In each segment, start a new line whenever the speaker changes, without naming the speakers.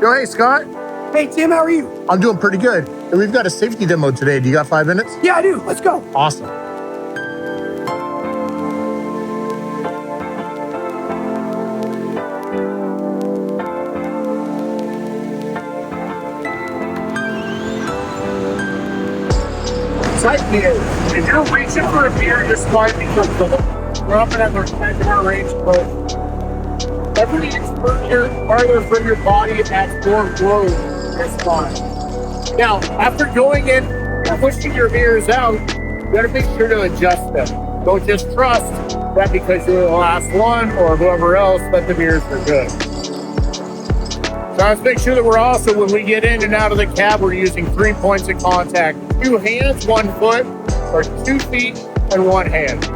Yo, hey, Scott.
Hey, Tim, how are you?
I'm doing pretty good. And we've got a safety demo today. Do you got 5 minutes?
Yeah, I do. Let's go.
Awesome.
Sight beer. If you're reaching for a beer, you're smart because we're up at our 10-hour range, but every inch farther from your body adds more growth is fine. Now, after going in and pushing your mirrors out, you gotta make sure to adjust them. Don't just trust that because you're the last one or whoever else that the mirrors are good. So let's make sure that we're also, when we get in and out of the cab, we're using 3 points of contact. 2 hands, 1 foot, or 2 feet and 1 hand.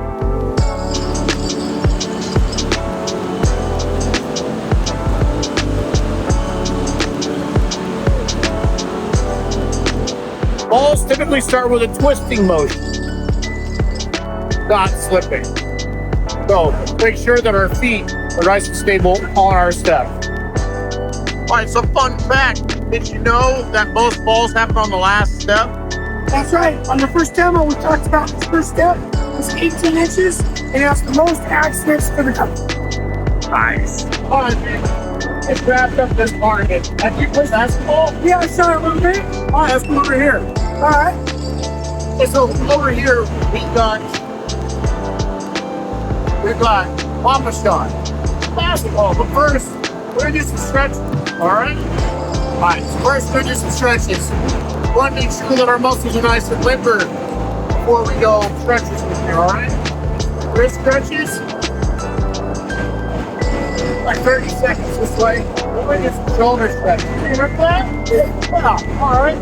Balls typically start with a twisting motion, not slipping. So make sure that our feet are nice and stable on our step.
All right, so fun fact. Did you know that most balls happen on the last step?
That's right. On the first demo, we talked about this first step. It's 18 inches, and it has the most accidents for the company.
Nice.
All right, man. Let's wrap up this part of it. Have you played basketball?
Yeah, I saw it a little bit.
All right, let's go over here.
All right.
Okay, so over here, we've got Papa Shot, basketball. But first, we're gonna do some stretches. All right. All right. So first, we're gonna do some stretches. We want to make sure that our muscles are nice and limber before we go stretches with you. All right. Wrist stretches. Like 30 seconds this way. We're gonna do some shoulder stretches. You remember that? Yeah. All right.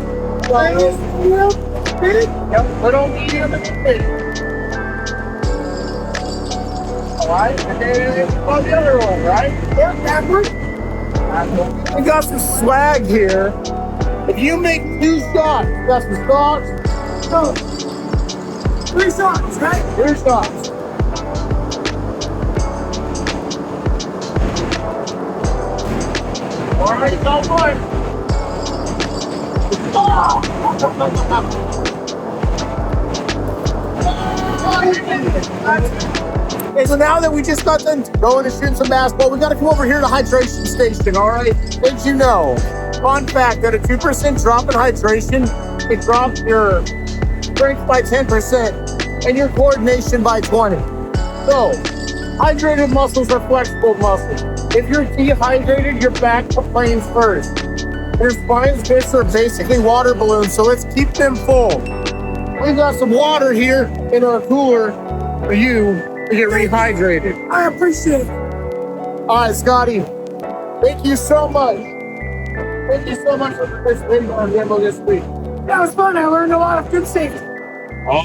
Yep, little, medium, and big. Alright, and then on the other one, right?
Yeah, backward.
We got some swag here. If you make 2 shots, that's the shots.
So, 3 shots, right?
3 shots. Alright, go one. Okay, so now that we just got done going to shoot some basketball, we got to come over here to hydration station, all right? Did you know, fun fact, that a 2% drop in hydration can drop your strength by 10% and your coordination by 20. So, hydrated muscles are flexible muscles. If you're dehydrated, your back complains first. Your spine's bits are basically water balloons, so let's keep them full. We've got some water here in our cooler for you to get rehydrated.
I appreciate it.
All right, Scotty, thank you so much. Thank you so much for participating in our demo this week.
That was fun. I learned a lot of good safety.
Oh,